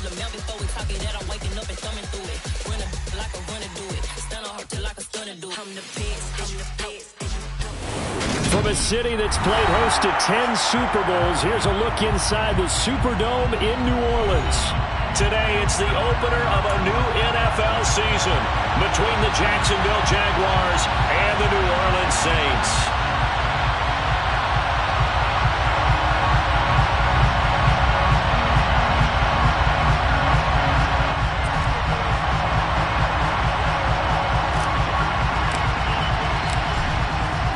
From a city that's played host to 10 Super Bowls, here's a look inside the Superdome in New Orleans. Today, it's the opener of a new NFL season between the Jacksonville Jaguars and the New Orleans Saints.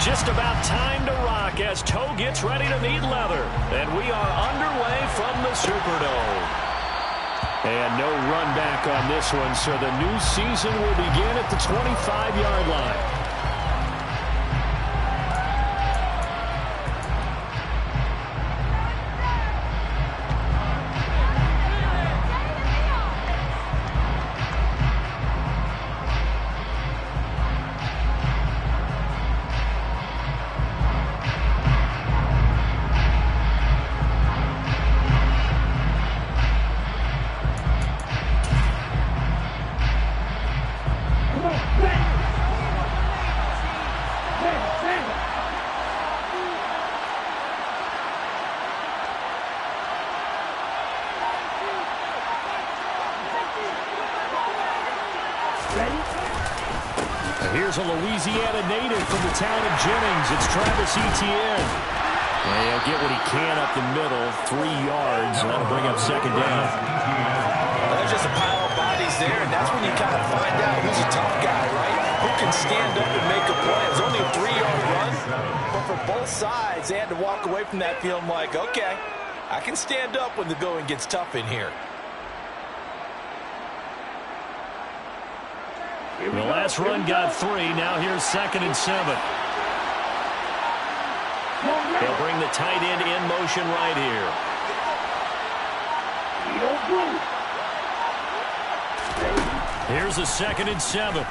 Just about time to rock as toe gets ready to meet leather. And we are underway from the Superdome. And no run back on this one, so the new season will begin at the 25-yard line. Here's a Louisiana native from the town of Jennings. It's Travis Etienne. And he'll get what he can up the middle, 3 yards, and that'll bring up second down. Well, there's just a pile of bodies there, and that's when you kind of find out who's a tough guy, right? Who can stand up and make a play. It was only a 3-yard run, but for both sides, they had to walk away from that feeling like, okay, I can stand up when the going gets tough in here. The last run got 3. Now here's 2nd and 7. They'll bring the tight end in motion right here. Here's a 2nd and 7.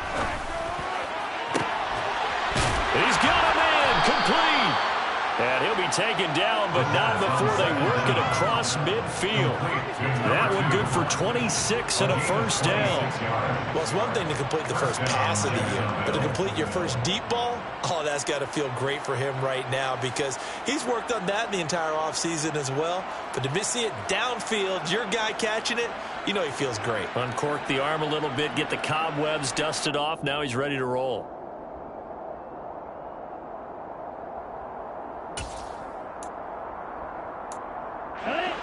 He's got a man complete. And he'll be taken down, but not before they work it across midfield. That one good for 26 and a first down. Well, it's one thing to complete the first pass of the year, but to complete your first deep ball, oh, that's got to feel great for him right now because he's worked on that the entire offseason as well. But to see it downfield, your guy catching it, you know he feels great. Uncork the arm a little bit, get the cobwebs dusted off. Now he's ready to roll.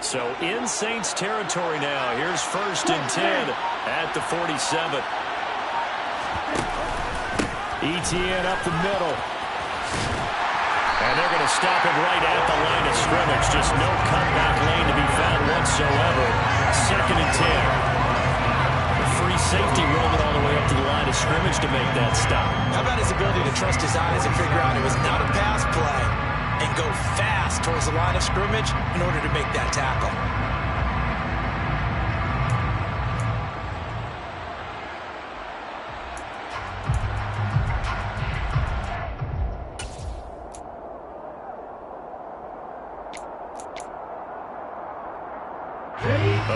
So in Saints territory now. Here's 1st and 10 at the 47. Etienne up the middle. And they're going to stop him right at the line of scrimmage. Just no cutback lane to be found whatsoever. 2nd and 10. The free safety roaming all the way up to the line of scrimmage to make that stop. How about his ability to trust his eyes and figure out it was not a pass play and go fast towards the line of scrimmage in order to make that tackle.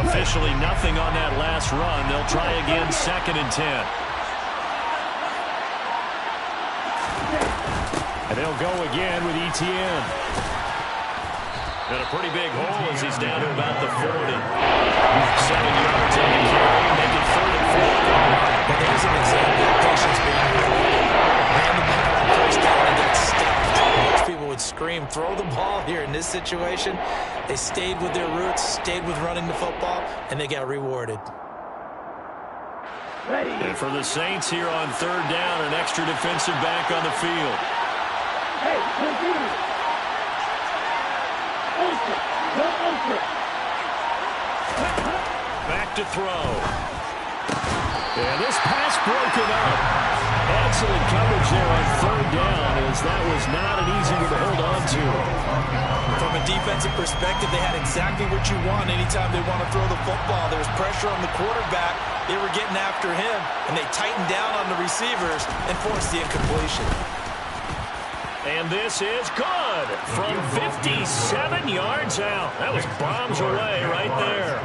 Officially nothing on that last run. They'll try again, 2nd and 10. And they'll go again with Etienne. Got a pretty big hole as he's down to about the 40. 7 yards on the carry. Make it 3rd and 4. But there's an example of patience being rewarded. Ran the ball on first down and got stuffed. Most people would scream, throw the ball here in this situation. They stayed with their roots, stayed with running the football, and they got rewarded. And for the Saints here on 3rd down, an extra defensive back on the field. Back to throw. And this pass broken up. Excellent coverage there on 3rd down, as that was not an easy one to hold on to. From a defensive perspective, they had exactly what you want anytime they want to throw the football. There was pressure on the quarterback. They were getting after him, and they tightened down on the receivers and forced the incompletion. And this is good from 57 yards out. That was bombs away right there.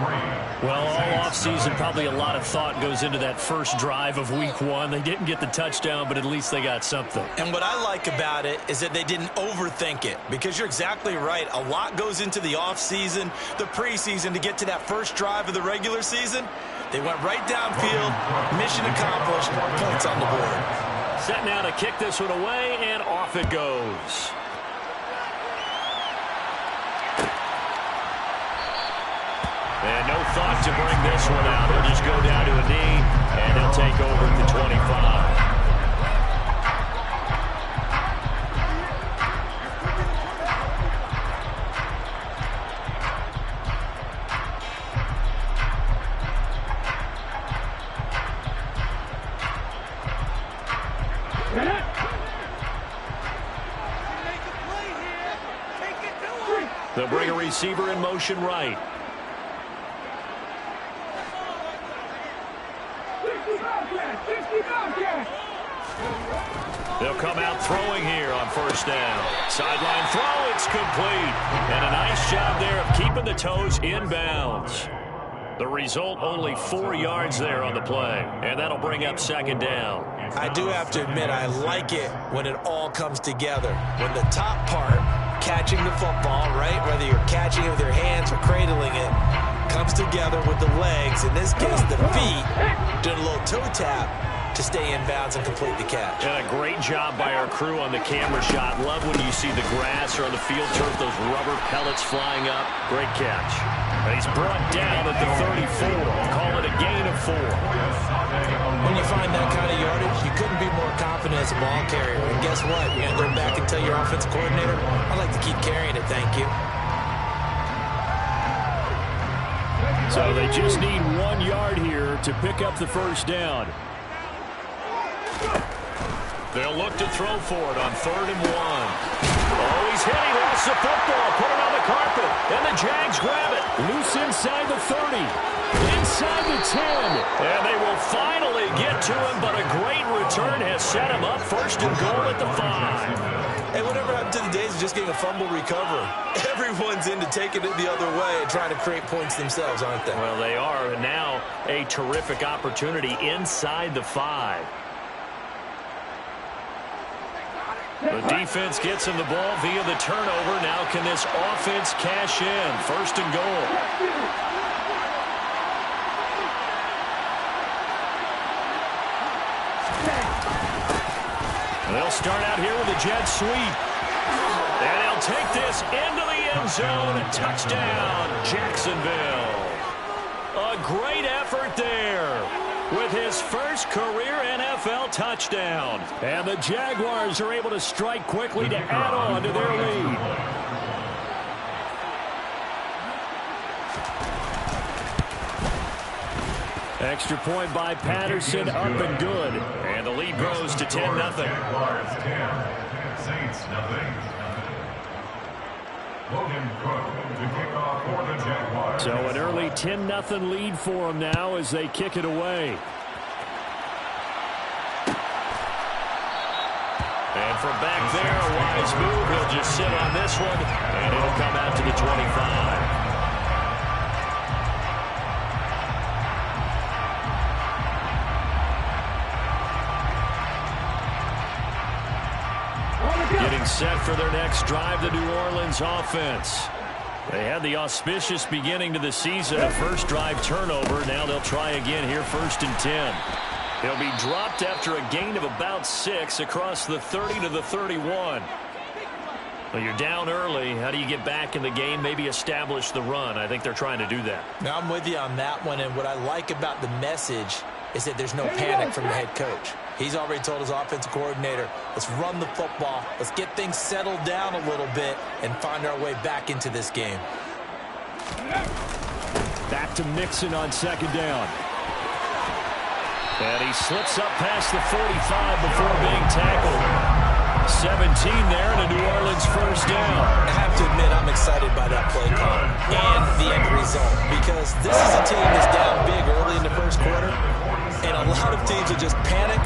Well, all offseason, probably a lot of thought goes into that first drive of week 1. They didn't get the touchdown, but at least they got something. And what I like about it is that they didn't overthink it, because you're exactly right. A lot goes into the offseason, the preseason, to get to that first drive of the regular season. They went right downfield, mission accomplished, points on the board. Set now to kick this one away, and off it goes. And no thought to bring this one out. He'll just go down to a knee, and he'll take over at the 25. They'll bring a receiver in motion right. They'll come out throwing here on first down. Sideline throw, it's complete. And a nice job there of keeping the toes in bounds. The result, only 4 yards there on the play. And that'll bring up second down. I do have to admit, I like it when it all comes together. When the top part, catching the football, right, whether you're catching it with your hands or cradling it, comes together with the legs, in this case the feet, doing a little toe tap to stay in bounds and complete the catch. And a great job by our crew on the camera shot. Love when you see the grass or on the field turf, those rubber pellets flying up. Great catch. And he's brought down at the 34. Call it a gain of 4. When you find that kind of yardage, you couldn't be more confident as a ball carrier. And guess what? You're going to go back and tell your offensive coordinator, I'd like to keep carrying it, thank you. So they just need 1 yard here to pick up the first down. They'll look to throw for it on 3rd and 1. Oh, he's hit. He lost the football. Put it on the carpet. And the Jags grab it. Loose inside the 30. Inside the 10. And they will finally get to him, but a great return has set him up. 1st and goal at the 5. Hey, whatever happened to the days of just getting a fumble recovery? Everyone's into taking it the other way and trying to create points themselves, aren't they? Well, they are. And now a terrific opportunity inside the 5. The defense gets him the ball via the turnover. Now can this offense cash in? 1st and goal. They'll start out here with a jet sweep. And they'll take this into the end zone. Touchdown, Jacksonville. A great effort there with his first career NFL touchdown. And the Jaguars are able to strike quickly to add on to their lead. Extra point by Patterson, up and good. And the lead grows to 10-0. Jaguars 10, Saints nothing. Logan Cook to kick off for the Jaguars. So an early 10-0 lead for them now as they kick it away. And from back there, a wise move. He'll just sit on this one, and it'll come out to the 25. Getting set for their next drive, the New Orleans offense. They had the auspicious beginning to the season, a first drive turnover. Now they'll try again here, 1st and 10. He'll be dropped after a gain of about 6 across the 30 to the 31. Well, you're down early. How do you get back in the game, maybe establish the run? I think they're trying to do that. Now, I'm with you on that one, and what I like about the message is that there's no panic from the head coach. He's already told his offensive coordinator, let's run the football, let's get things settled down a little bit and find our way back into this game. Back to Mixon on 2nd down. And he slips up past the 45 before being tackled. 17 there, and a New Orleans first down. I have to admit, I'm excited by that play call and the end result, because this is a team that's down big early in the first quarter, and a lot of teams will just panic,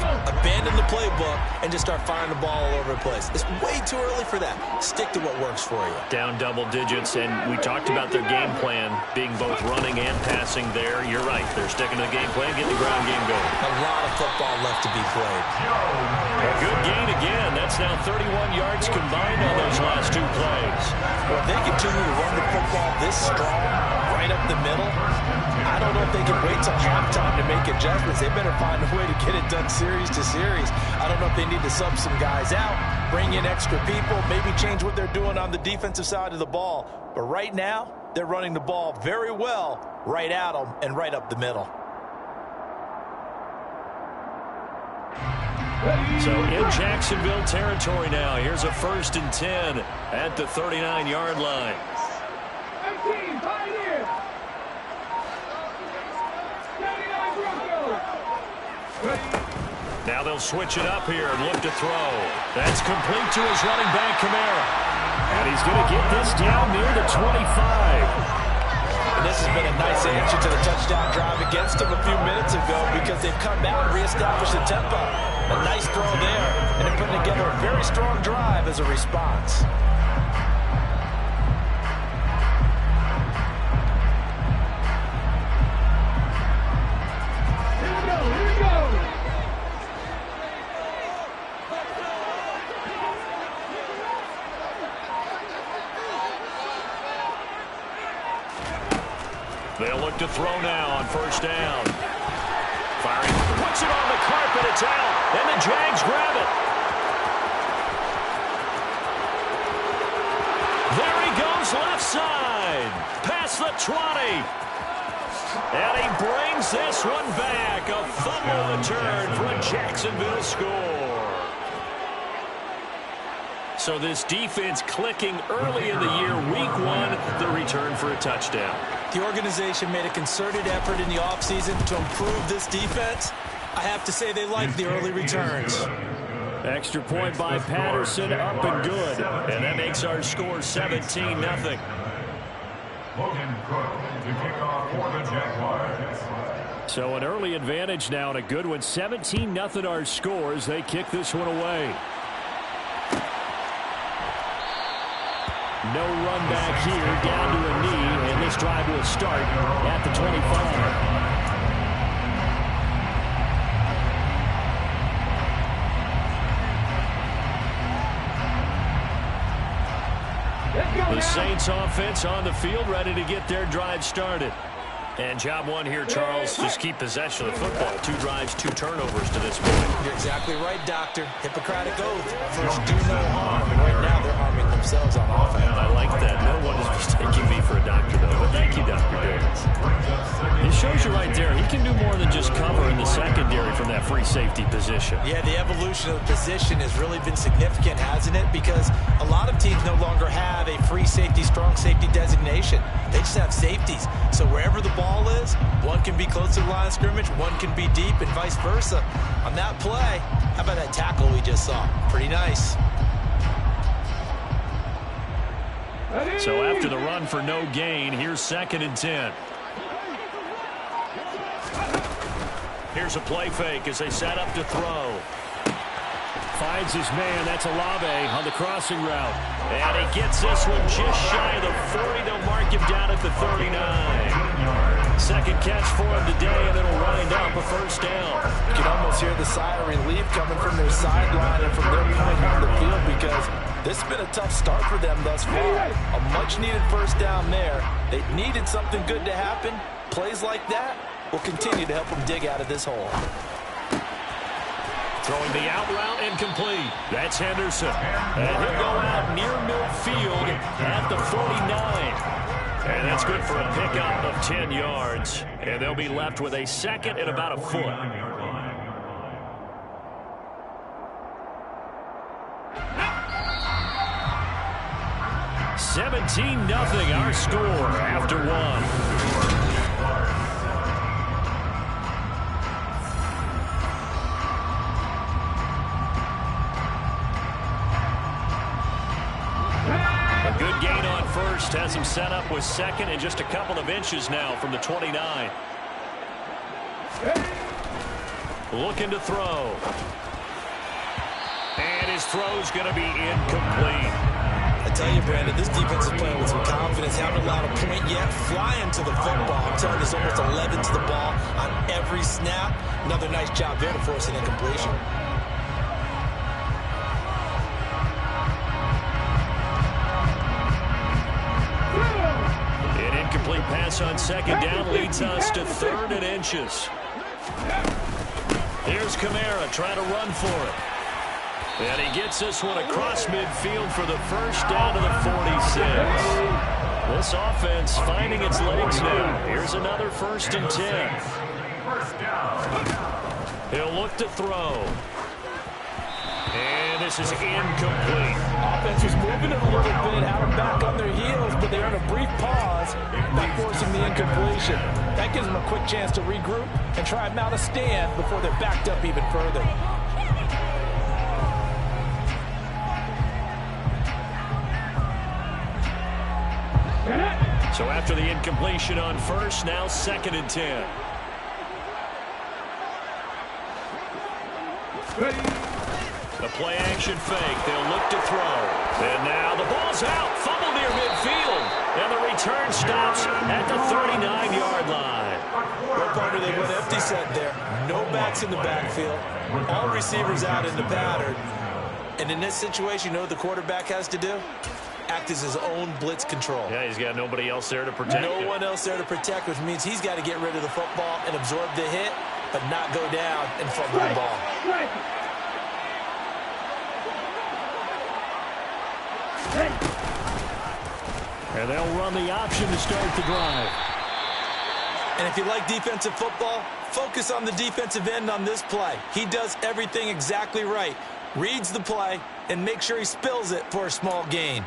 abandon the playbook and just start firing the ball all over the place. It's way too early for that. Stick to what works for you. Down double digits, and we talked about their game plan being both running and passing there. You're right. They're sticking to the game plan, getting the ground game going. A lot of football left to be played. A good gain again. That's now 31 yards combined on those last two plays. Well, if they continue to run the football this strong, right up the middle, I don't know if they can wait till halftime to make adjustments. They better find a way to get it done series to series. I don't know if they need to sub some guys out, bring in extra people, maybe change what they're doing on the defensive side of the ball. But right now, they're running the ball very well right at them and right up the middle. So in Jacksonville territory now, here's a 1st and 10 at the 39-yard line. Now they'll switch it up here and look to throw. That's complete to his running back, Kamara. And he's going to get this down near the 25. And this has been a nice answer to the touchdown drive against them a few minutes ago because they've come out and reestablished the tempo. A nice throw there, and they're putting together a very strong drive as a response. They'll look to throw now on 1st down. Firing, puts it on the carpet, it's out, and the Jags grab it. There he goes, left side, past the 20. And he brings this one back, a fumble return for a Jacksonville score. So this defense clicking early in the year, week 1, the return for a touchdown. The organization made a concerted effort in the offseason to improve this defense. I have to say they like the early returns. Extra point by Patterson, up and good. And that makes our score 17-0. Logan Cook to kick off for the Jaguars. So an early advantage now and a good one. 17-0 our scores. They kick this one away. No run back here, down to a knee, and this drive will start at the 25. The Saints offense on the field, ready to get their drive started. And job one here, Charles, just keep possession of the football. 2 drives, 2 turnovers to this point. You're exactly right, Doctor. Hippocratic oath. First, do no harm. And right now, they're harming themselves on offense. I like that. No one is mistaking me for a doctor, though. But thank you, Dr. Davis. It shows you right there. He can do more than just cover in the secondary from that free safety position. Yeah, the evolution of the position has really been significant, hasn't it? Because a lot of teams no longer have a free safety, strong safety designation. They just have safeties. So wherever the ball is, one can be close to the line of scrimmage, one can be deep, and vice versa. On that play, how about that tackle we just saw? Pretty nice. So after the run for no gain, here's 2nd and 10. Here's a play fake as they set up to throw. Finds his man. That's Olave on the crossing route. And he gets this one just shy of the 40. They'll mark him down at the 39. 2nd catch for him today, and it'll wind up a 1st down. You can almost hear the sigh of relief coming from their sideline and from their point on the field because this has been a tough start for them thus far. A much-needed 1st down there. They needed something good to happen. Plays like that will continue to help them dig out of this hole. Throwing the out route incomplete. That's Henderson. And he'll go out near midfield at the 49. And that's good for a pickup of 10 yards. And they'll be left with a 2nd and about a foot. $17-0 our score after 1. Good gain on 1st, has him set up with 2nd and just a couple of inches now from the 29. Looking to throw. his throw's going to be incomplete. I tell you, Brandon, this defense is playing with some confidence. Haven't allowed a point yet. Flying to the football. I'm telling you, there's almost 11 to the ball on every snap. Another nice job there to force an incompletion. An incomplete pass on second down leads us to 3rd and inches. Here's Kamara trying to run for it. And he gets this one across midfield for the first down to the 46. This offense finding its legs now. Here's another 1st and 10. He'll look to throw. And this is incomplete. Offense was moving it a little bit out and back on their heels, but they're in a brief pause by forcing the incompletion. That gives them a quick chance to regroup and try and mount a stand before they're backed up even further. So after the incompletion on 1st, now 2nd and 10. A play action fake. They'll look to throw. And now the ball's out. Fumble near midfield. And the return stops at the 39-yard line. Well, partner, they went empty set there. No backs in the backfield. All receivers out in the pattern. And in this situation, you know what the quarterback has to do? Act as his own blitz control. Yeah, he's got nobody else there to protect him. No one else there to protect, which means he's got to get rid of the football and absorb the hit, but not go down and fumble the ball. And they'll run the option to start the drive. And if you like defensive football, focus on the defensive end on this play. He does everything exactly right. Reads the play and makes sure he spills it for a small gain.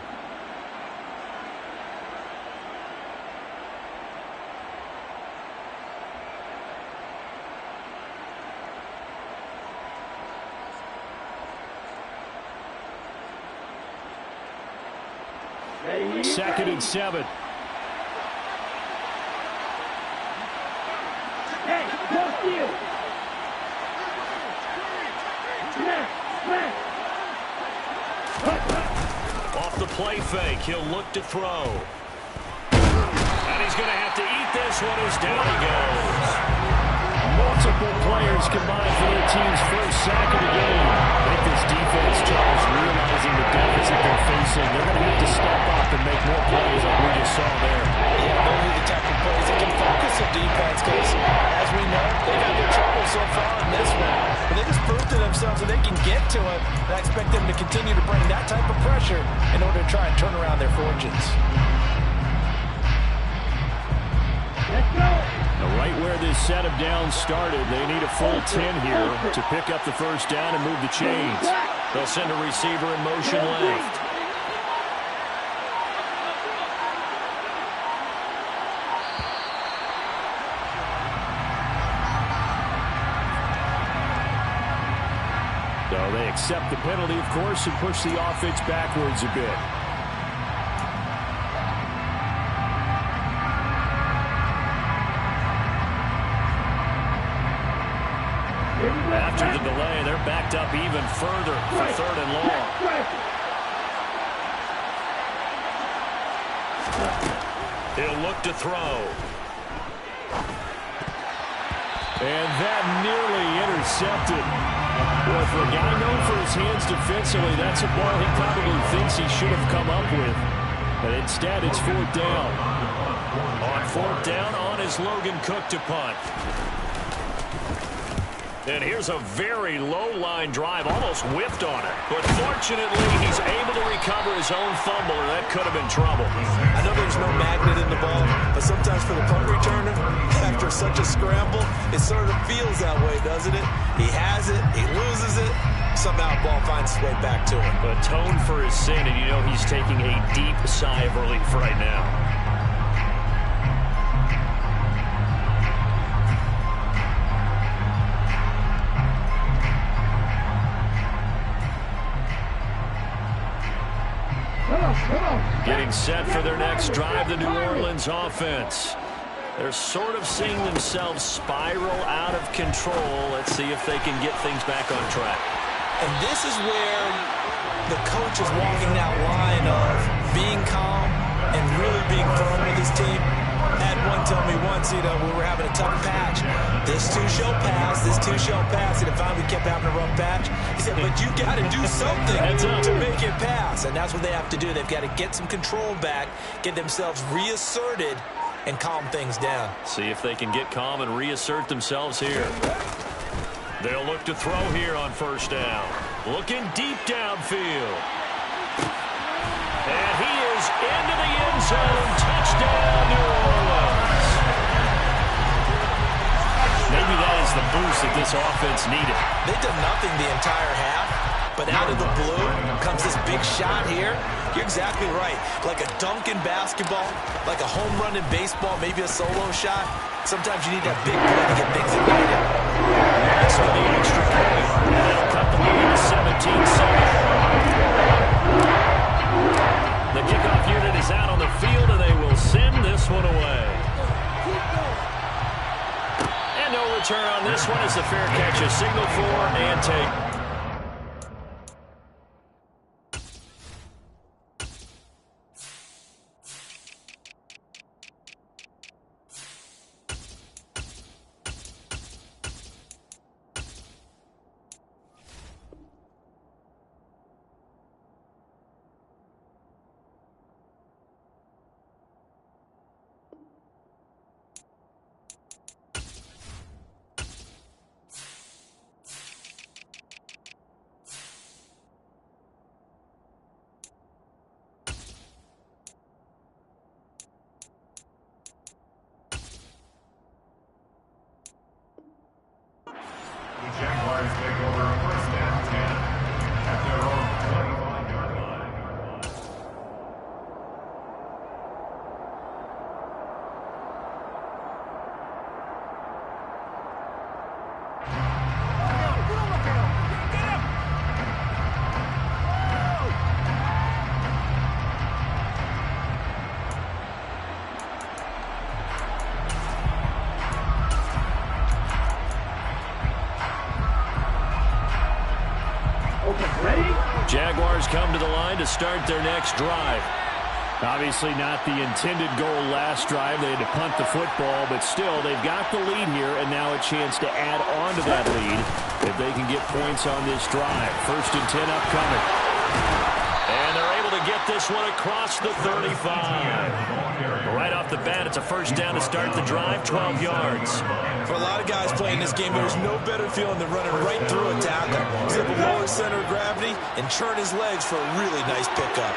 Second and 7. Off the play fake, he'll look to throw. And he's going to have to eat this one as down he goes. Multiple players combined for their team's first sack of the game. I think this defense, Charles, realizing the deficit they're facing, they're going to have to step up and make more plays like we just saw there. Yeah, those are the type of plays that can focus the defense because, as we know, they've had their trouble so far in this one. But they just proved to themselves that they can get to it, and I expect them to continue to bring that type of pressure in order to try and turn around their fortunes. Let's go. Right where this set of downs started, they need a full 10 here to pick up the first down and move the chains. They'll send a receiver in motion left. So they accept the penalty, of course, and push the offense backwards a bit. After the delay, they're backed up even further for 3rd and long. He'll look to throw. And that nearly intercepted. Well, for a guy known for his hands defensively, that's a ball he probably thinks he should have come up with. But instead, it's 4th down. On 4th down, on is Logan Cook to punt. And here's a very low-line drive, almost whipped on it. But fortunately, he's able to recover his own fumble, or that could have been trouble. I know there's no magnet in the ball, but sometimes for the punt returner, after such a scramble, it sort of feels that way, doesn't it? He has it, he loses it, somehow the ball finds its way back to him. Atone for his sin, and you know he's taking a deep sigh of relief right now. Getting set for their next drive, the New Orleans offense. They're sort of seeing themselves spiral out of control. Let's see if they can get things back on track. And this is where the coach is walking that line of being calm and really being firm with his team. Had one tell me once, we were having a tough patch. This too shall pass, this too shall pass. And if finally kept having a rough patch, he said, but you got to do something to make it pass. And that's what they have to do. They've got to get some control back, get themselves reasserted, and calm things down. See if they can get calm and reassert themselves here. They'll look to throw here on first down. Looking deep downfield. And he is into the end zone. Touchdown, New Orleans. Maybe that is the boost that this offense needed. They did nothing the entire half, but out of the blue comes this big shot here. You're exactly right. Like a dunk in basketball, like a home run in baseball, maybe a solo shot. Sometimes you need that big play to get things ignited. That's for the extra point. They'll cut the lead to 17-7. The kickoff unit is out on the field, and they will send this one away. And no return on this one as the fair catch is signaled for and taken. Jaguars take over first and 10 at their own 25-yard line. Jaguars come to the line to start their next drive. Obviously not the intended goal last drive. They had to punt the football, but still, they've got the lead here, and now a chance to add on to that lead if they can get points on this drive. First and 10 upcoming. And they're able to get this one across the 35. Right off the bat, it's a first down to start the drive, 12 yards. For a lot of guys playing this game, there's no better feeling than running right through a tackle. He's able to lower center of gravity and churn his legs for a really nice pickup.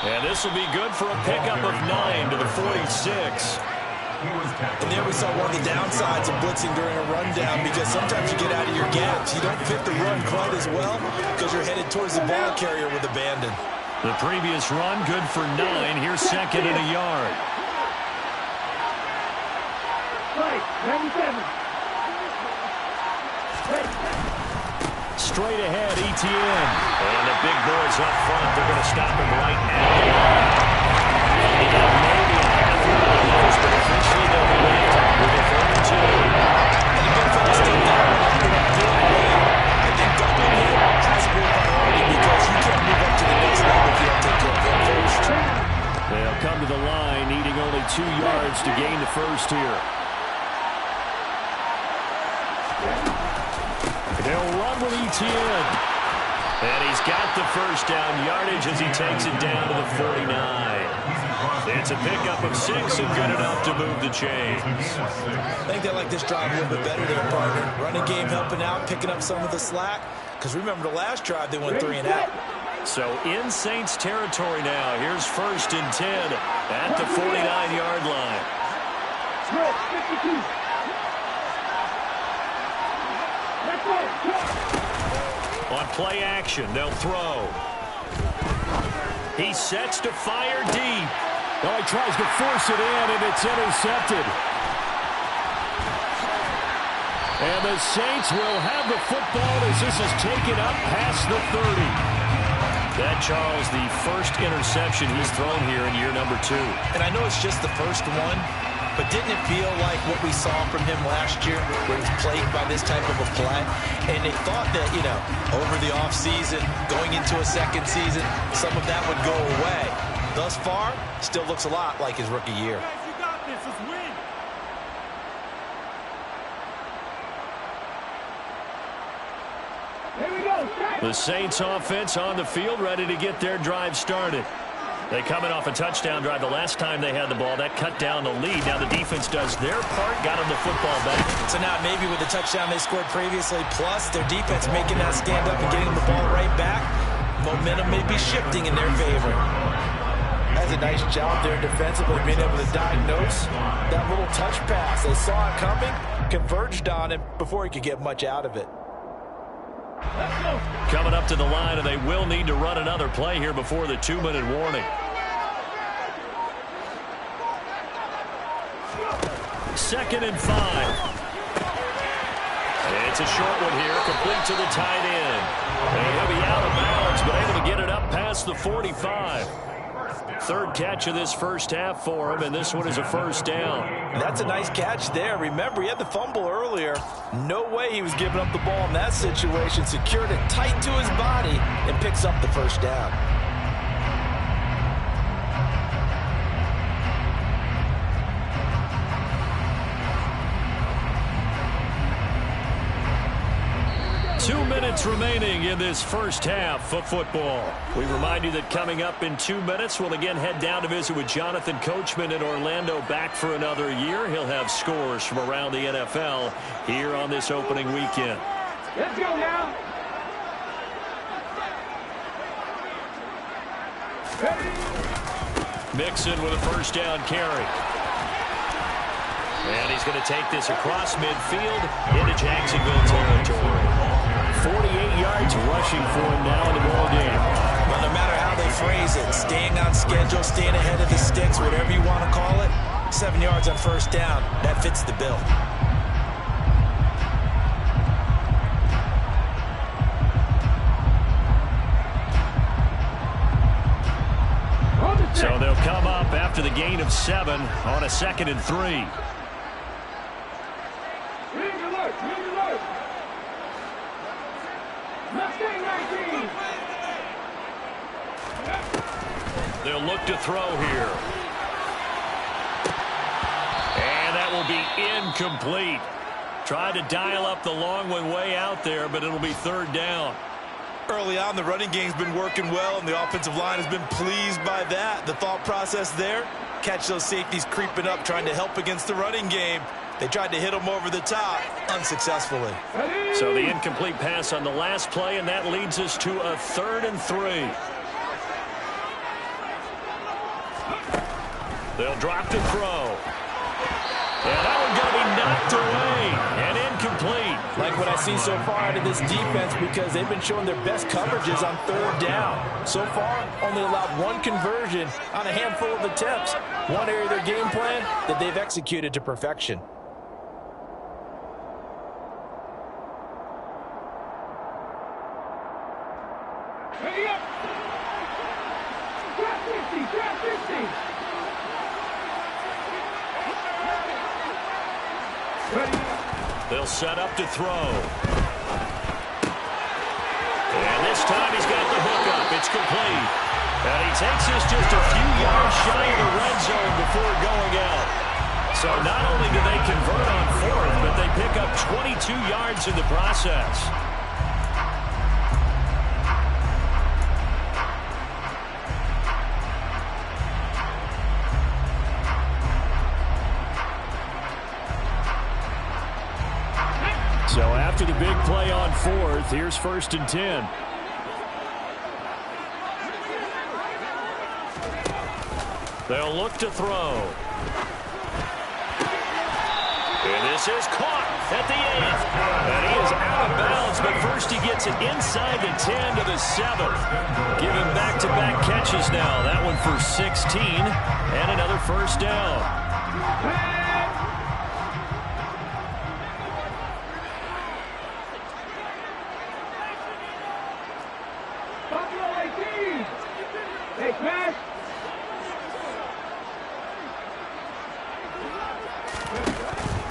And this will be good for a pickup of 9 to the 46. And there we saw one of the downsides of blitzing during a rundown, because sometimes you get out of your gaps. You don't fit the run quite as well because you're headed towards the ball carrier with abandon. The previous run, good for 9. Here's second and a yard. Straight ahead, Etienne. And the big boys up front, they're going to stop him right now. He got maybe a half yard on those, but eventually they'll be late with a 32. And again, for this team, I think doubling him has a real priority, because you can't move up to the next level if you don't take care of him first. They'll come to the line, needing only 2 yards to gain the first here. They'll run with Etienne. And he's got the first down yardage as he takes it down to the 49. It's a pickup of 6 and good enough to move the chains. I think they like this drive a little bit better there, partner. Running game helping out, picking up some of the slack. Because remember, the last drive, they went 3 and out. So in Saints territory now. Here's first and 10 at the 49-yard line. On play action, they'll throw. He sets to fire deep. Oh, he tries to force it in, and it's intercepted. And the Saints will have the football as this is taken up past the 30. That, Charles, the first interception he's thrown here in year number 2. And I know it's just the first one, but didn't it feel like what we saw from him last year where he's plagued by this type of a play? And they thought that, you know, over the offseason, going into a second season, some of that would go away. Thus far, still looks a lot like his rookie year. You got this. Let's win. Here we go. The Saints offense on the field, ready to get their drive started. They coming off a touchdown drive the last time they had the ball. That cut down the lead. Now the defense does their part, got them the football back. So now maybe with the touchdown they scored previously, plus their defense making that stand up and getting the ball right back, momentum may be shifting in their favor. That's a nice job there defensively, being able to diagnose that little touch pass. They saw it coming, converged on him before he could get much out of it. Coming up to the line, and they will need to run another play here before the 2-minute warning. Second and 5. It's a short one here, complete to the tight end. And he'll be out of bounds, but able to get it up past the 45. Third catch of this first half for him, and this one is a first down. That's a nice catch there. Remember, he had the fumble earlier. No way he was giving up the ball in that situation. Secured it tight to his body and picks up the first down. Two minutes remaining in this first half of football. We remind you that coming up in 2 minutes, we'll again head down to visit with Jonathan Coachman in Orlando, back for another year. He'll have scores from around the NFL here on this opening weekend. Let's go now. Mixon with a first down carry. And he's going to take this across midfield into Jacksonville territory. 48 yards rushing for him now in the ball game. Well, no matter how they phrase it, staying on schedule, staying ahead of the sticks, whatever you want to call it, 7 yards on first down, that fits the bill. So they'll come up after the gain of 7 on a 2nd and 3. They'll look to throw here. And that will be incomplete. Tried to dial up the long one way out there, but it'll be third down. Early on, the running game's been working well, and the offensive line has been pleased by that. The thought process there, catch those safeties creeping up, trying to help against the running game. They tried to hit them over the top, unsuccessfully. So the incomplete pass on the last play, and that leads us to a 3rd and 3. They'll drop to throw. And that one's going to be knocked away and incomplete. Like what I see so far out of this defense, because they've been showing their best coverages on third down. So far, only allowed one conversion on a handful of attempts. One area of their game plan that they've executed to perfection. Ready up. Trap 50, trap 50. They'll set up to throw. And this time he's got the hook up. It's complete. And he takes this just a few yards shy of the red zone before going out. So not only do they convert on 4th, but they pick up 22 yards in the process. So after the big play on 4th, here's 1st and 10. They'll look to throw. And this is caught at the 8th. And he is out of bounds, but first he gets it inside the 10 to the 7th. Giving back-to-back catches now. That one for 16 and another first down.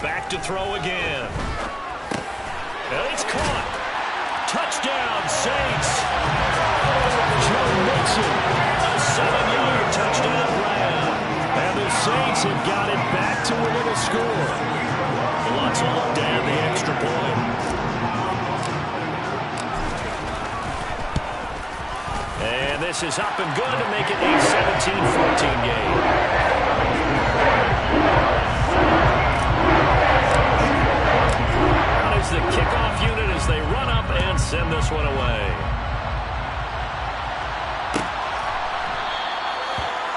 Back to throw again. And it's caught. Touchdown, Saints. Joe Mixon, a 7-yard touchdown grab. And the Saints have got it back to within a score. Lots of look to have the extra point. And this is up and good to make it a 17-14 game. Out is the kickoff unit as they run up and send this one away.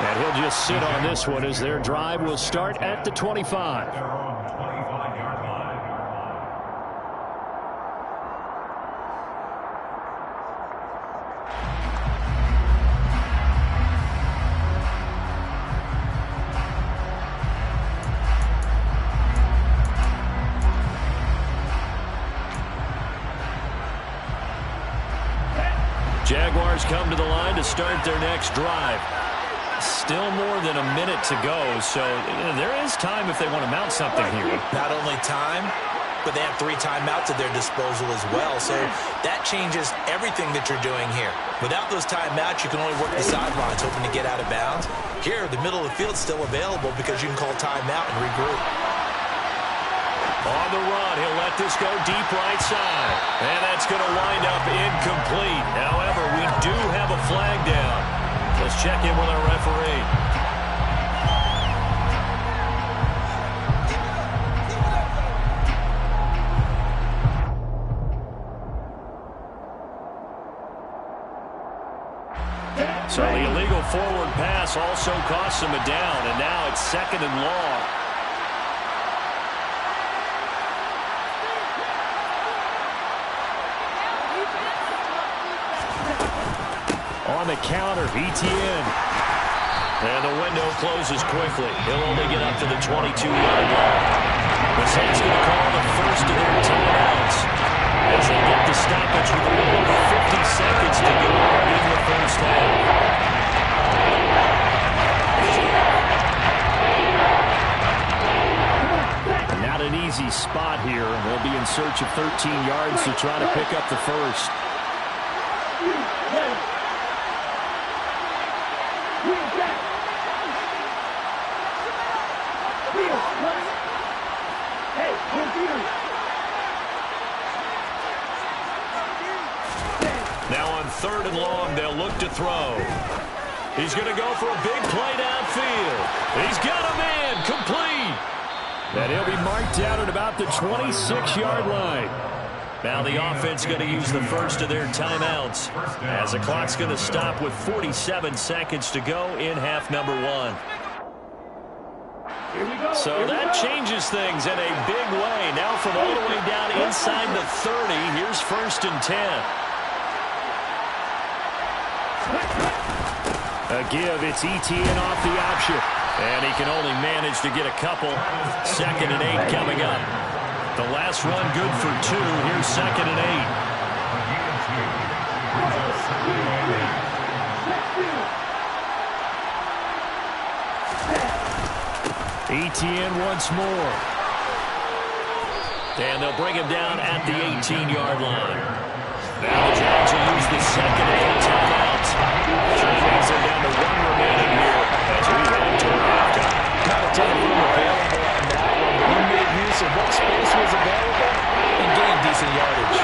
And he'll just sit on this one as their drive will start at the 25. Jaguars come to the line to start their next drive. Still more than a minute to go, so there is time if they want to mount something here. Not only time, but they have 3 timeouts at their disposal as well, so that changes everything that you're doing here. Without those timeouts, you can only work the sidelines, hoping to get out of bounds. Here, the middle of the field's still available because you can call timeout and regroup. On the run, he'll let this go deep right side. And that's going to wind up incomplete. However, we do have a flag down. Let's check in with our referee. So the illegal forward pass also costs him a down, and now it's 2nd and long. On the counter, ETN. And the window closes quickly. He'll only get up to the 22-yard line. The Saints going to call the first of their timeouts as they get the stoppage with a little over 50 seconds to go in the first half. Not an easy spot here. They'll be in search of 13 yards to try to pick up the first. Now on 3rd and long, they'll look to throw. He's going to go for a big play downfield. He's got a man, complete. And he'll be marked out at about the 26-yard line. Now the offense going to use the first of their timeouts as the clock's going to stop with 47 seconds to go in half number 1. So that changes things in a big way. Now from all the way down inside the 30, here's 1st and 10. A give, it's ETN off the option. And he can only manage to get a couple. 2nd and 8 coming up. The last run good for 2. Here's 2nd and 8. ETN once more. And they'll bring him down at the 18-yard line. Now the Jags will use the 2nd and 8 timeouts. Jags are down to 1 remaining here as we head toward halftime. Not a ton of room available on that one, but he made use of what space was available and gained decent yardage.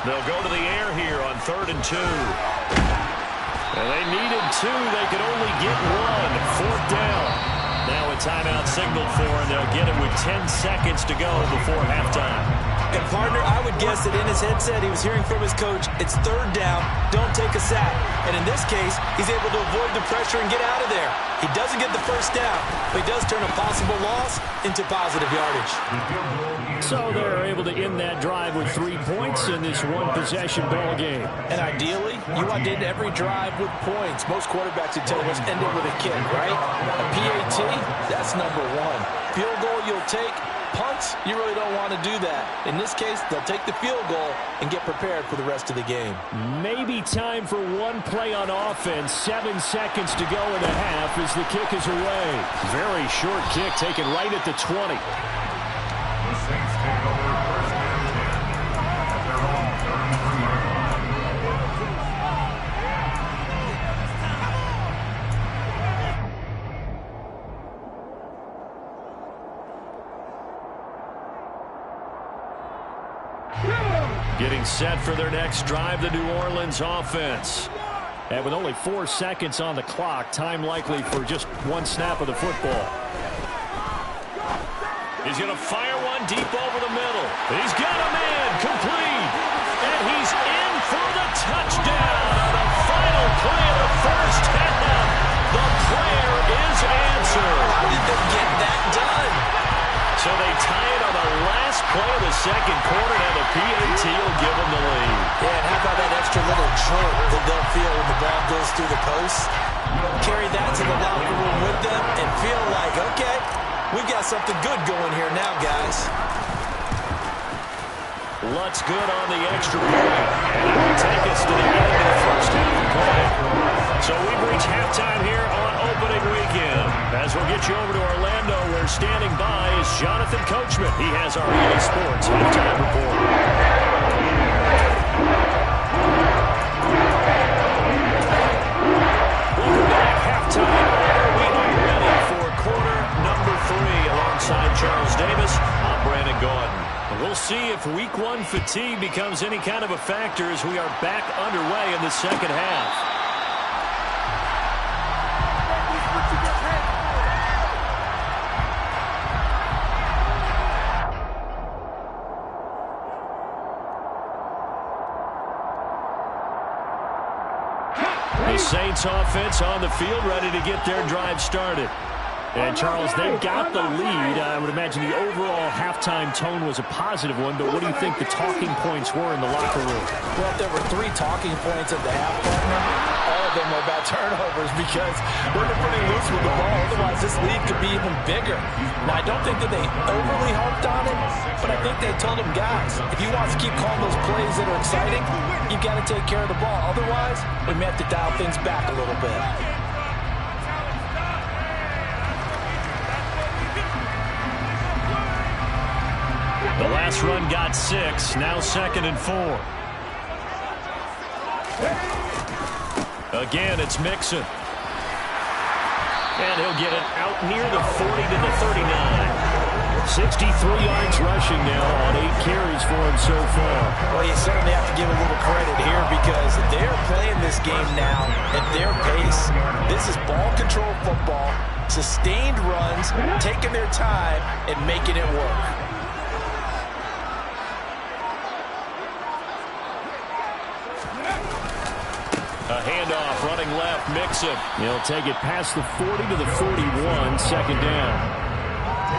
They'll go to the air here on 3rd and 2. And they needed 2. They could only get 1. 4th down. Now a timeout signaled for, and they'll get it with 10 seconds to go before halftime. And partner, I would guess that in his headset he was hearing from his coach, it's 3rd down, don't take a sack. And in this case, he's able to avoid the pressure and get out of there. He doesn't get the 1st down, but he does turn a possible loss into positive yardage. So they're able to end that drive with 3 points in this one-possession ball game. And ideally, you want to end every drive with points. Most quarterbacks would tell us end it with a kick, right? A PAT, that's number 1. Field goal you'll take, punts, you really don't want to do that. In this case, they'll take the field goal and get prepared for the rest of the game. Maybe time for one play on offense. 7 seconds to go in the half as the kick is away. Very short kick taken right at the 20. The Saints take over first and 10 at their own 33-yard line. Getting set for their next drive, the New Orleans offense. And with only 4 seconds on the clock, time likely for just one snap of the football. He's going to fire one deep over the middle. He's got a man complete. And he's in for the touchdown on the final play of the first half. The prayer is answered. How did they get that done? So they tie it on the last play of the second quarter, and the PAT will give them the lead. Yeah, and how about that extra little jolt that they'll feel when the ball goes through the post? Carry that to the locker room with them and feel like, okay, we've got something good going here now, guys. Lutz good on the extra point. And that will take us to the end of the first half of play. So we've reached halftime here on opening weekend. As we'll get you over to Orlando, where standing by is Jonathan Coachman. He has our EA Sports halftime report. Welcome back. Halftime over. We are ready for quarter number 3 alongside Charles Davis. I'm Brandon Gordon. We'll see if week 1 fatigue becomes any kind of a factor as we are back underway in the second half. The Saints offense on the field ready to get their drive started. And, Charles, they've got the lead. I would imagine the overall halftime tone was a positive one, but what do you think the talking points were in the locker room? Well, if there were 3 talking points at the half, partner, all of them were about turnovers because they're pretty loose with the ball. Otherwise, this lead could be even bigger. Now, I don't think that they overly harped on it, but I think they told them, guys, if you want to keep calling those plays that are exciting, you've got to take care of the ball. Otherwise, we may have to dial things back a little bit. The last run got 6, now 2nd and 4. Again, it's Mixon. And he'll get it out near the 40 to the 39. 63 yards rushing now on 8 carries for him so far. Well, you certainly have to give a little credit here because they're playing this game now at their pace. This is ball control football, sustained runs, taking their time, and making it work. A handoff, running left, Mixon. He'll take it past the 40 to the 41, 2nd down.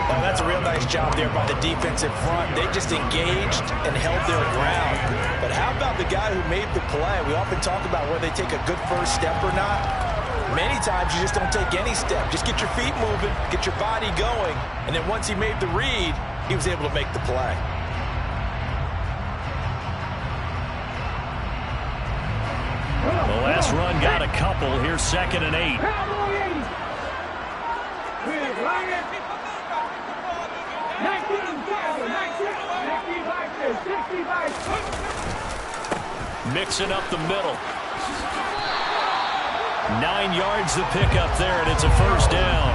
Oh, that's a real nice job there by the defense in front. They just engaged and held their ground. But how about the guy who made the play? We often talk about whether they take a good first step or not. Many times you just don't take any step. Just get your feet moving, get your body going, and then once he made the read, he was able to make the play. The last run got a couple. Here's 2nd and 8. Mixing up the middle. 9 yards to pick up there, and it's a first down.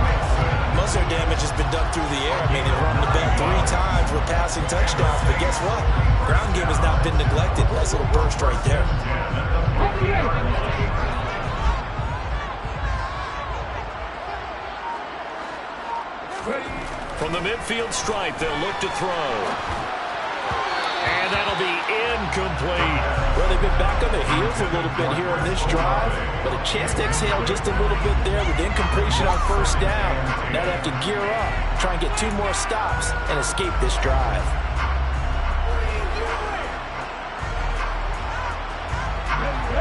Most of their damage has been done through the air. I mean, they've run the ball 3 times with passing touchdowns, but guess what? Ground game has not been neglected. Nice little burst right there. From the midfield stripe, they'll look to throw. And that'll be incomplete. Well, they've been back on their heels a little bit here on this drive, but a chance to exhale just a little bit there with incompletion on first down. Now they have to gear up, try and get 2 more stops, and escape this drive.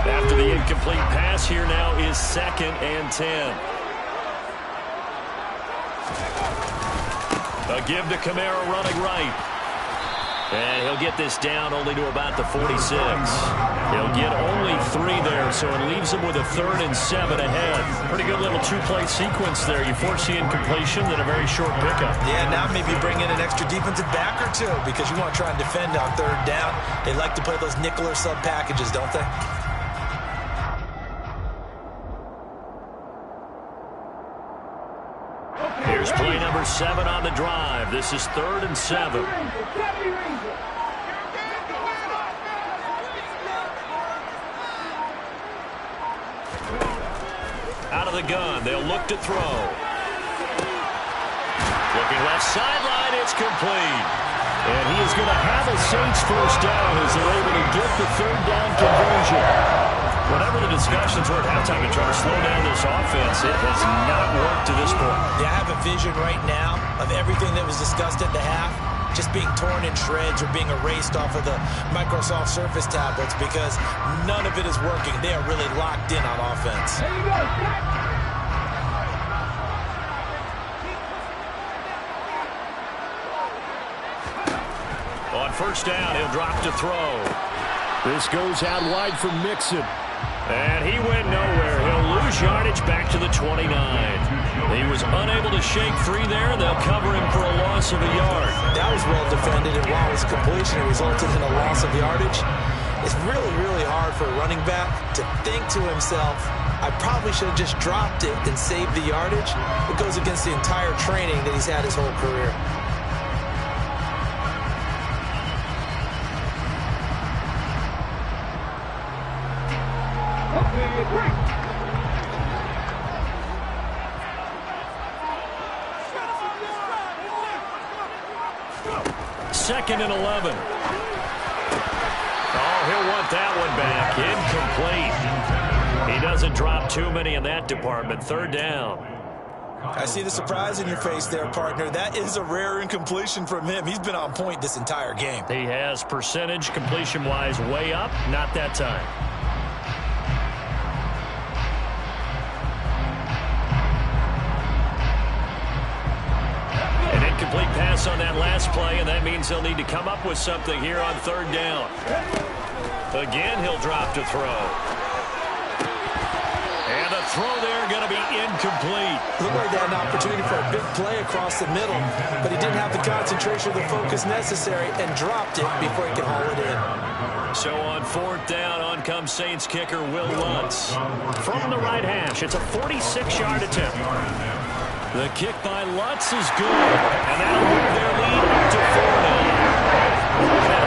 After the incomplete pass, here now is 2nd and 10. A give to Kamara running right. And he'll get this down only to about the 46. He'll get only 3 there, so it leaves him with a 3rd and 7 ahead. Pretty good little 2-play sequence there. You force the incompletion, then a very short pickup. Yeah, now maybe you bring in an extra defensive back or two because you want to try and defend on 3rd down. They like to play those nickel or sub packages, don't they? Here's play number 7 on the drive. This is 3rd and 7. Out of the gun, they'll look to throw. Looking left sideline, it's complete. And he is going to have a Saints first down as they're able to get the 3rd down conversion. Whatever the discussions were at halftime to try to slow down this offense, it has not worked to this point. Yeah, I have a vision right now of everything that was discussed at the half just being torn in shreds or being erased off of the Microsoft Surface tablets because none of it is working. They are really locked in on offense. There you go. On first down, he'll drop to throw. This goes out wide for Mixon. And he went nowhere. He'll lose yardage back to the 29. He was unable to shake free there. They'll cover him for a loss of a yard. That was well defended, and while his completion resulted in a loss of yardage, it's really, really hard for a running back to think to himself, I probably should have just dropped it and saved the yardage. It goes against the entire training that he's had his whole career. Second and 11. Oh, he'll want that one back. Incomplete. He doesn't drop too many in that department. 3rd down. I see the surprise in your face there, partner. That is a rare incompletion from him. He's been on point this entire game. He has percentage completion-wise way up. Not that time. Complete pass on that last play, and that means he'll need to come up with something here on 3rd down. Again, he'll drop to throw. And the throw there going to be incomplete. Looked like they had an opportunity for a big play across the middle, but he didn't have the concentration or the focus necessary and dropped it before he could haul it in. So on 4th down, on comes Saints kicker Will Lutz. From the right hash, it's a 46-yard attempt. The kick by Lutz is good, and that'll move their lead up to 4 now.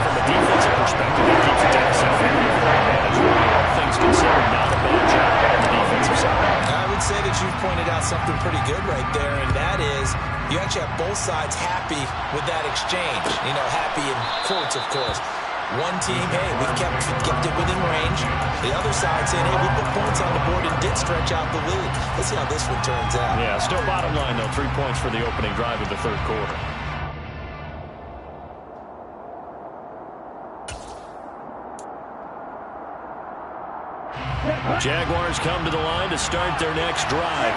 From a defensive perspective, it keeps the deficit very manageable. All things considered, not a bad job on the defensive side. I would say that you've pointed out something pretty good right there, and that is you actually have both sides happy with that exchange. You know, happy in quotes, of course. One team, hey, we kept it within range. The other side saying, hey, we put points on the board and did stretch out the lead. Let's see how this one turns out. Yeah, still bottom line, though. 3 points for the opening drive of the 3rd quarter. Jaguars come to the line to start their next drive.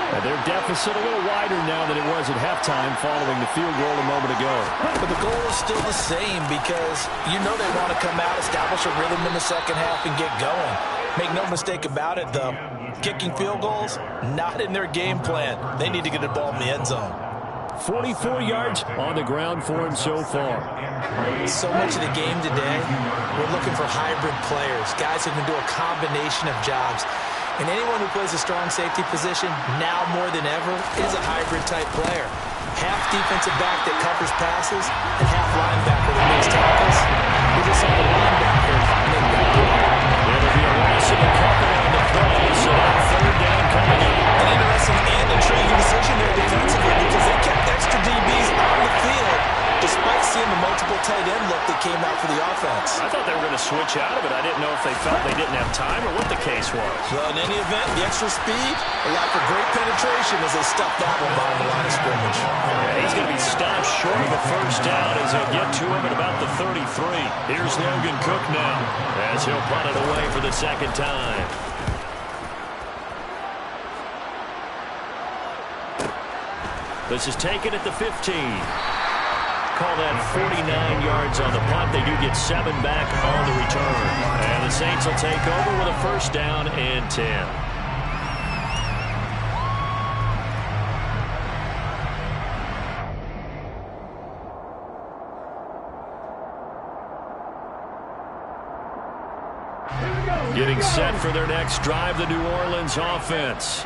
And their deficit a little wider now than it was at halftime following the field goal a moment ago. But the goal is still the same because you know they want to come out, establish a rhythm in the second half, and get going. Make no mistake about it, though. Kicking field goals, not in their game plan. They need to get the ball in the end zone. 44 yards on the ground for him so far. So much of the game today, we're looking for hybrid players, guys who can do a combination of jobs. And anyone who plays a strong safety position, now more than ever, is a hybrid-type player. Half defensive back that covers passes, and half linebacker that makes tackles. We just saw the linebacker make that play. It'll be a loss of a couple on the play, so 3rd down coming up. An interesting and intriguing decision there defensively because they kept extra DBs on the field despite seeing the multiple tight end look that came out for the offense. I thought they were going to switch out of it. I didn't know if they felt they didn't have time or what the case was. Well, in any event, the extra speed allowed for great penetration as they stuffed that one behind the line of scrimmage. Yeah, he's going to be stopped short of a 1st down as he'll get to him at about the 33. Here's Logan Cook now as he'll punt it away for the 2nd time. This is taken at the 15. Call that 49 yards on the punt. They do get 7 back on the return. And the Saints will take over with a first down and 10. Getting set for their next drive, the New Orleans offense.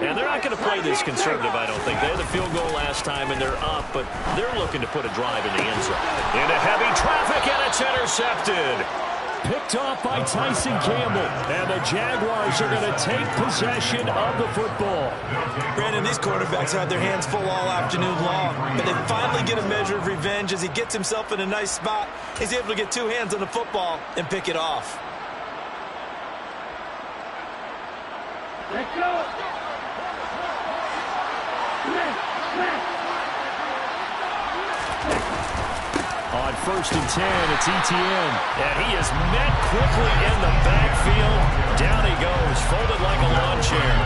And they're not going to play this conservative, I don't think. They had the field goal last time, and they're up, but they're looking to put a drive in the end zone. Into heavy traffic, and it's intercepted. Picked off by Tyson Campbell. And the Jaguars are going to take possession of the football. Brandon, these quarterbacks had their hands full all afternoon long, but they finally get a measure of revenge as he gets himself in a nice spot. He's able to get 2 hands on the football and pick it off. Let's go. On first and 10, it's Etienne. And he is met quickly in the backfield. Down he goes, folded like a lawn chair.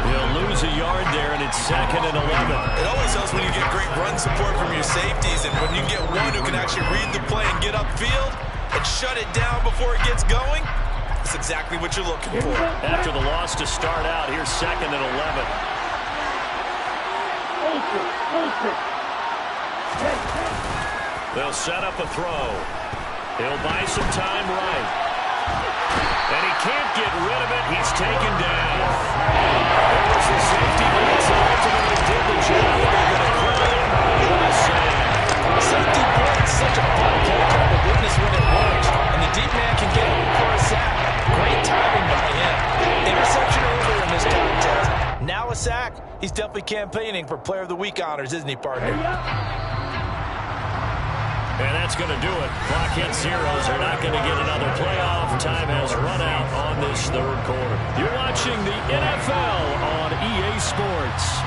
He'll lose a yard there, and it's 2nd and 11. It always helps when you get great run support from your safeties, and when you get one who can actually read the play and get upfield and shut it down before it gets going. That's exactly what you're looking for. After the loss to start out, here's 2nd and 11. They'll set up a throw. He'll buy some time right. And he can't get rid of it. He's taken down. There's the safety blitz that ultimately did the job. They're going to call it a sack. Safety blitz, such a fun play call to witness when it works. And the deep man can get him for a sack. Great timing by him. Interception earlier in this contest. Now a sack. He's definitely campaigning for Player of the Week honors, isn't he, partner? And that's going to do it. Clock hits zeros. They're not going to get another playoff. Time has run out on this 3rd quarter. You're watching the NFL on EA Sports.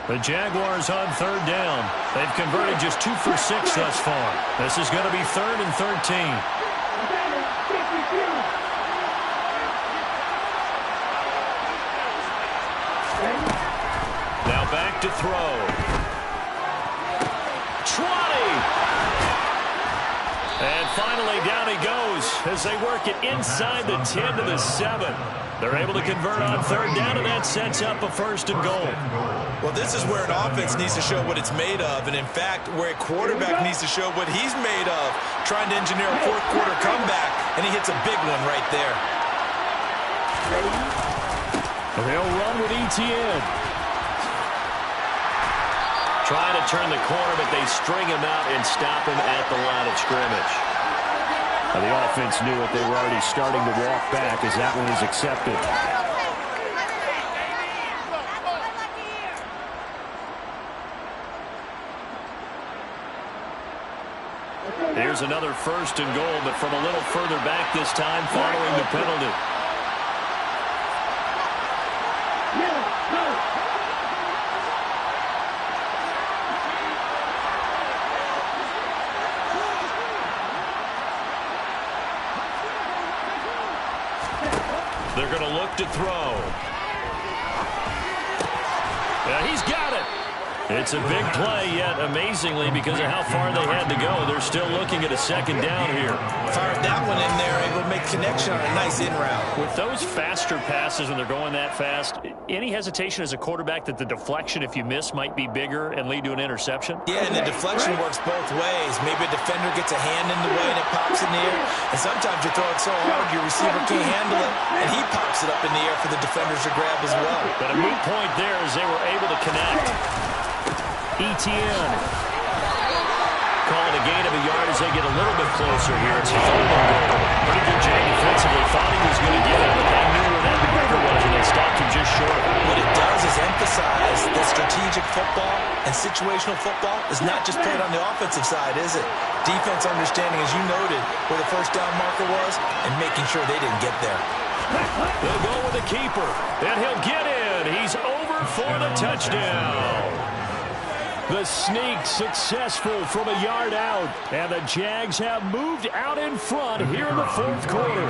The Jaguars on 3rd down. They've converted just 2 for 6 thus far. This is going to be 3rd and 13. Now back to throw. 20. And finally down he goes as they work it inside the 10 to the 7. They're able to convert on 3rd down, and that sets up a 1st and goal. Well, this is where an offense needs to show what it's made of, and in fact, where a quarterback needs to show what he's made of, trying to engineer a 4th quarter comeback, and he hits a big one right there. They'll run with Etienne. Trying to turn the corner, but they string him out and stop him at the line of scrimmage. Now, the offense knew it. They were already starting to walk back as that one is accepted. Here's another 1st and goal, but from a little further back this time following the penalty. They're going to look to throw. Yeah, he's got it. It's a big play, yet amazingly, because of how far they had to go, they're still looking at a 2nd down here. Fired that one in there, able to make connection on a nice in route. With those faster passes when they're going that fast, any hesitation as a quarterback that the deflection, if you miss, might be bigger and lead to an interception? Yeah, and the deflection works both ways. Maybe a defender gets a hand in the way and it pops in the air, and sometimes you throw it so hard your receiver can't handle it, and he pops it up in the air for the defenders to grab as well. But a moot point there as they were able to connect. Etienne calling a gain of a yard as they get a little bit closer here. It's 3rd and goal. Pretty good job defensively. Thought he was going to get it, but they knew where that marker was, and they stopped him just short. What it does is emphasize that strategic football and situational football is not just played on the offensive side, is it? Defense understanding, as you noted, where the 1st down marker was and making sure they didn't get there. They'll go with the keeper, and he'll get in. He's over for the touchdown. The sneak successful from a yard out, and the Jags have moved out in front here in the fourth quarter.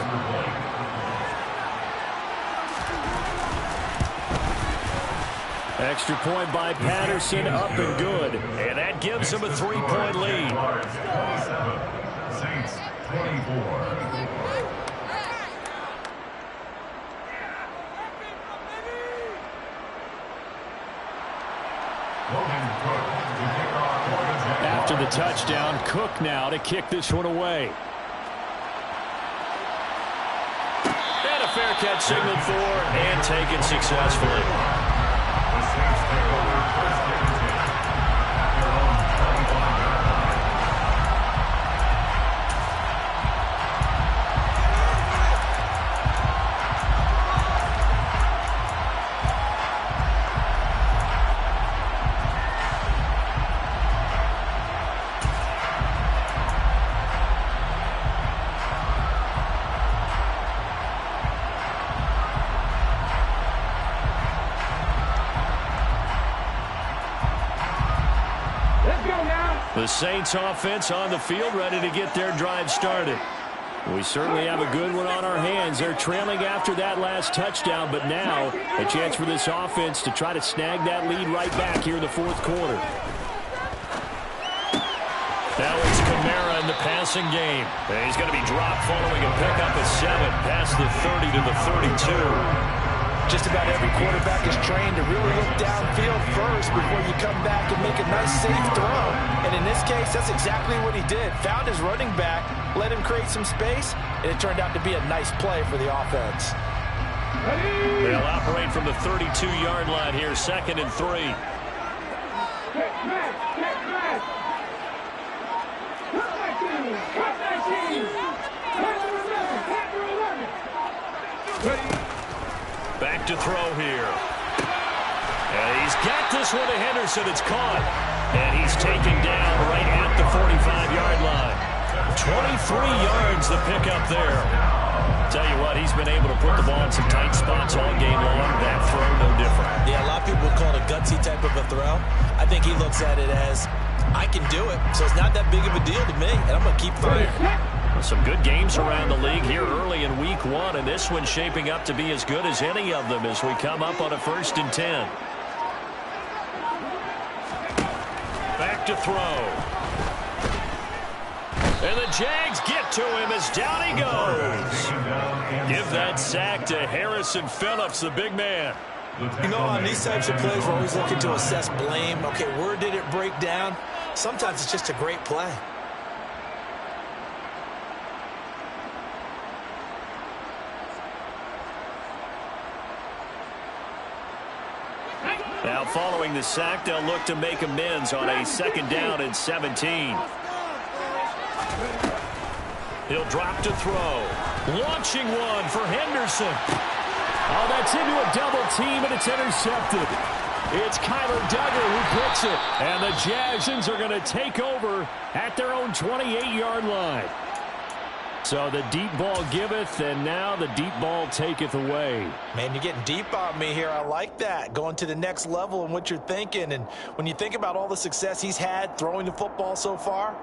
Extra point by Patterson, up and good, and that gives them a 3-point lead. Saints 24. After the touchdown, Cook now to kick this one away. And a fair catch signaled for and taken successfully. The Saints take over first and 10 at their own 25-yard line. The Saints offense on the field, ready to get their drive started. We certainly have a good one on our hands. They're trailing after that last touchdown, but now a chance for this offense to try to snag that lead right back here in the fourth quarter. Now it's Kamara in the passing game. And he's going to be dropped following a pickup of 7 past the 30 to the 32. Just about every quarterback is trained to really look downfield first before you come back and make a nice, safe throw. And in this case, that's exactly what he did. Found his running back, let him create some space, and it turned out to be a nice play for the offense. They'll operate from the 32-yard line here, 2nd and 3. Get back. Cut 19. Cut 11. Back to throw here. And he's got this one to Henderson. It's caught. And he's taken down right at the 45-yard line. 23 yards the pickup there. Tell you what, he's been able to put the ball in some tight spots all game long. That throw, no different. Yeah, a lot of people call it a gutsy type of a throw. I think he looks at it as, I can do it, so it's not that big of a deal to me, and I'm going to keep firing. Some good games around the league here early in week 1, and this one's shaping up to be as good as any of them as we come up on a 1st and 10. Back to throw. And the Jags get to him as down he goes. Give that sack to Harrison Phillips, the big man. You know, on these types of plays, we're always looking to assess blame. Okay, where did it break down? Sometimes it's just a great play. Now following the sack, they'll look to make amends on a 2nd down and 17. He'll drop to throw. Launching one for Henderson. Oh, that's into a double team, and it's intercepted. It's Kyler Duggar who picks it. And the Jagsons are going to take over at their own 28-yard line. So the deep ball giveth, and now the deep ball taketh away. Man, you're getting deep on me here. I like that. Going to the next level in what you're thinking. And when you think about all the success he's had throwing the football so far,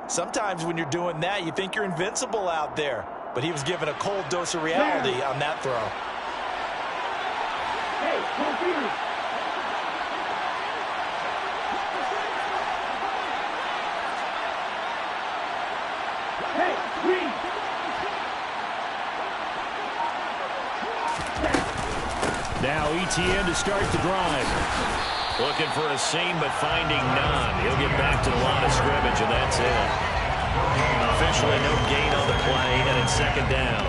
sometimes when you're doing that, you think you're invincible out there. But he was given a cold dose of reality on that throw. Hey, confused. Now ETN to start the drive. Looking for a seam, but finding none. He'll get back to the line of scrimmage, and that's it. Officially no gain on the play, and it's 2nd down.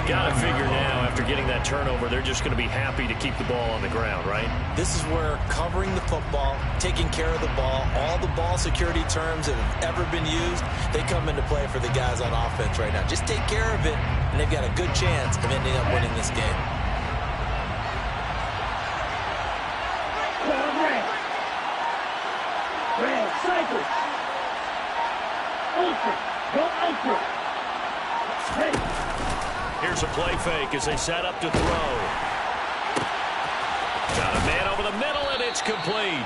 Got to figure now, after getting that turnover, they're just going to be happy to keep the ball on the ground, right? This is where covering the football, taking care of the ball, all the ball security terms that have ever been used, they come into play for the guys on offense right now. Just take care of it, and they've got a good chance of ending up winning this game. Red, cycle. Ultra. Go ultra. Hey. Here's a play fake as they set up to throw. Got a man the middle, and it's complete.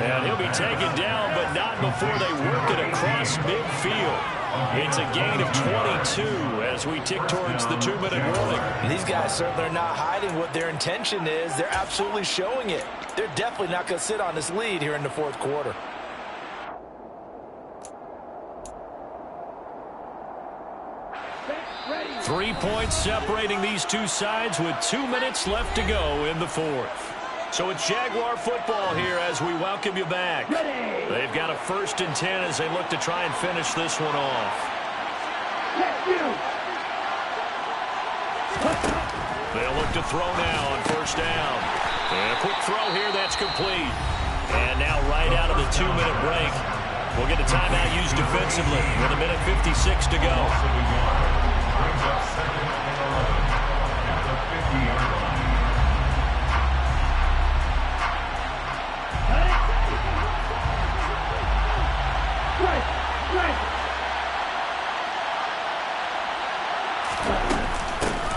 And he'll be taken down, but not before they work it across midfield. It's a gain of 22 as we tick towards the 2-minute warning. These guys certainly are not hiding what their intention is. They're absolutely showing it. They're definitely not going to sit on this lead here in the fourth quarter. Ready. 3 points separating these two sides with 2 minutes left to go in the fourth. So it's Jaguar football here as we welcome you back. Ready. They've got a 1st and 10 as they look to try and finish this one off. They'll look to throw now on 1st down. And a quick throw here, that's complete. And now right out of the 2-minute break, we'll get a timeout used defensively with 1:56 to go. Brings up 2nd and 11 at the 50-yard line.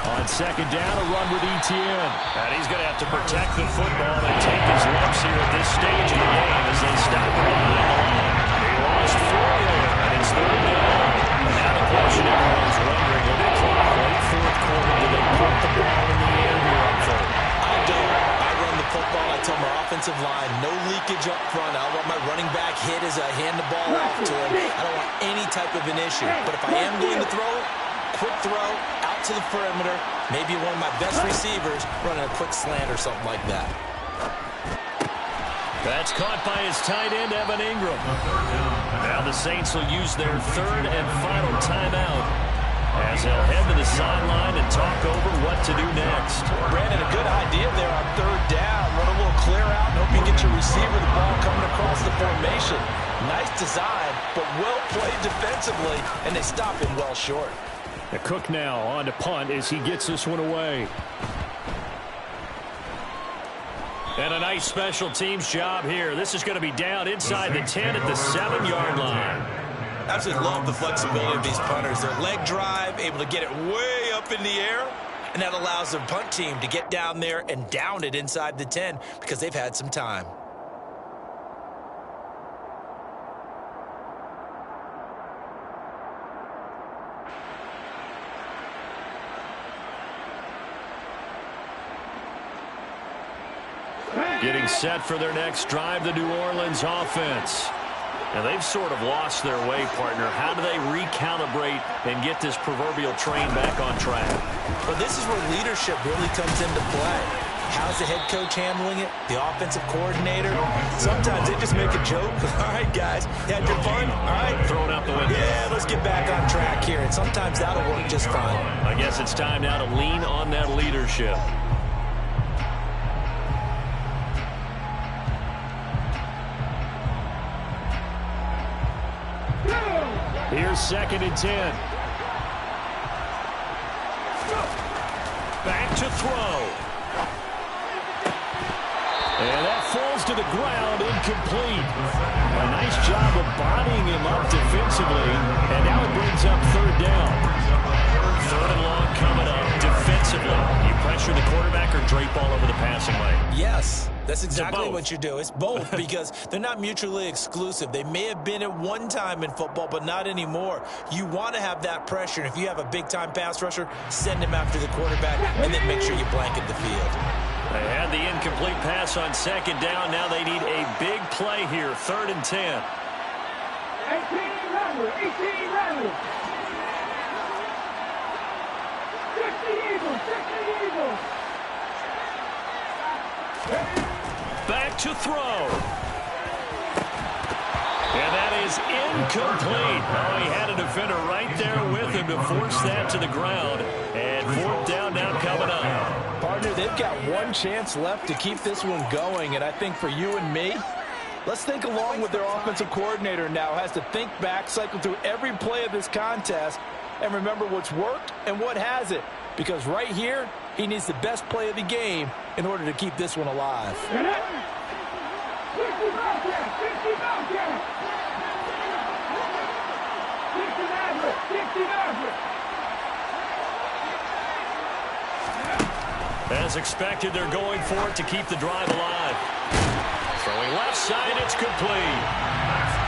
On 2nd down, a run with Etienne. And he's going to have to protect the football and take his lumps here at this stage of the game as they stop him behind the line. He lost 4 there, and it's 3rd down. And now the question everyone's wondering, with the clock late fourth quarter, do they put the ball in the air here on 3rd? I don't. I run the football. I tell my offensive line, no leakage up front. I want my running back hit as I hand the ball off to him. I don't want any type of an issue. But if I am going to throw it, quick throw out to the perimeter. Maybe one of my best receivers running a quick slant or something like that. That's caught by his tight end, Evan Ingram. Now the Saints will use their 3rd and final timeout as they'll head to the sideline and talk over what to do next. Brandon, a good idea there on 3rd down. Run a little clear out and hope you get your receiver the ball coming across the formation. Nice design, but well played defensively, and they stop him well short. The Cook now on to punt as he gets this one away. And a nice special teams job here. This is going to be down inside the 10 at the 7-yard line. Absolutely love the flexibility of these punters. Their leg drive, able to get it way up in the air, and that allows their punt team to get down there and down it inside the 10 because they've had some time. Getting set for their next drive, the New Orleans offense. And they've sort of lost their way, partner. How do they recalibrate and get this proverbial train back on track? Well, this is where leadership really comes into play. How's the head coach handling it? The offensive coordinator? Sometimes they just make a joke. All right, guys, you had your fun? All right. Throw it out the window. Yeah, let's get back on track here. And sometimes that'll work just fine. I guess it's time now to lean on that leadership. Here's 2nd and 10. Back to throw. And that falls to the ground, incomplete. A nice job of bodying him up defensively. And now it brings up 3rd down. 3rd and long coming up defensively. You pressure the quarterback or drape all over the passing lane? Yes, that's exactly what you do. It's both because they're not mutually exclusive. They may have been at one time in football, but not anymore. You want to have that pressure. And if you have a big-time pass rusher, send him after the quarterback and then make sure you blanket the field. They had the incomplete pass on 2nd down. Now they need a big play here, 3rd and 10. 18 runners. 60 Eagles. Back to throw. And that is incomplete. Oh, he had a defender right there with him to force that to the ground. And 4th down now coming up. Partner, they've got one chance left to keep this one going. And I think for you and me, let's think along with their offensive coordinator now. Has to think back, cycle through every play of this contest, and remember what's worked and what hasn't. Because right here, he needs the best play of the game in order to keep this one alive. 60 And As expected, they're going for it to keep the drive alive. Throwing left side, it's complete.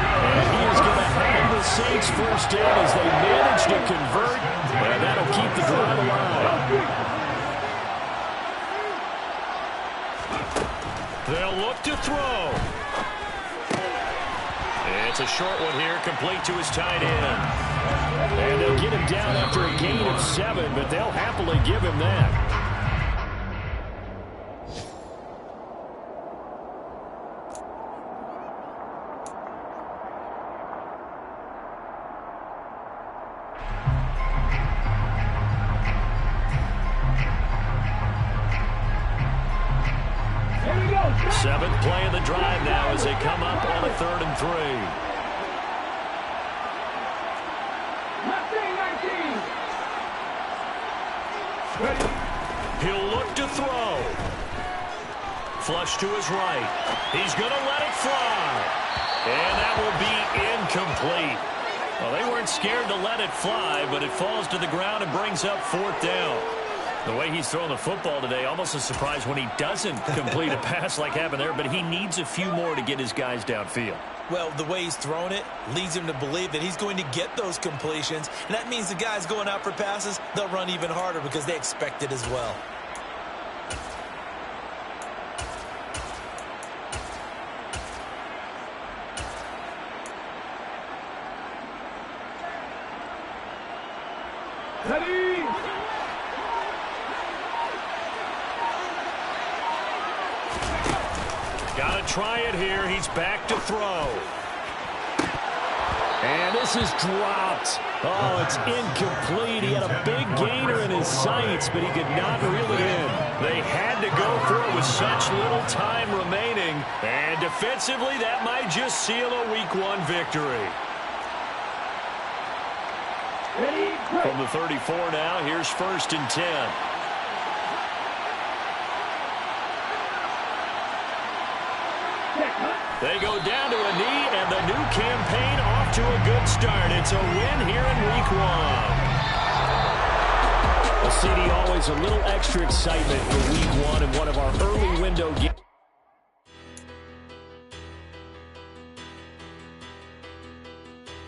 And he is going to have the Saints first down as they manage to convert, and that'll keep the drive alive. They'll look to throw. It's a short one here, complete to his tight end. And they'll get him down after a gain of 7, but they'll happily give him that. Seventh play of the drive now as they come up on a 3rd and 3. He'll look to throw. Flush to his right. He's going to let it fly. And that will be incomplete. Well, they weren't scared to let it fly, but it falls to the ground and brings up 4th down. The way he's throwing the football today, almost a surprise when he doesn't complete a pass like happened there, but he needs a few more to get his guys downfield. Well, the way he's thrown it leads him to believe that he's going to get those completions, and that means the guys going out for passes, they'll run even harder because they expect it as well. Got to try it here. He's back to throw. And this is dropped. Oh, it's incomplete. He had a big gainer in his sights, but he could not reel it in. They had to go for it with such little time remaining. And defensively, that might just seal a Week 1 victory. From the 34 now, here's 1st and 10. They go down to a knee, and the new campaign off to a good start. It's a win here in Week 1. Well, CD, always a little extra excitement for Week 1 in one of our early window games.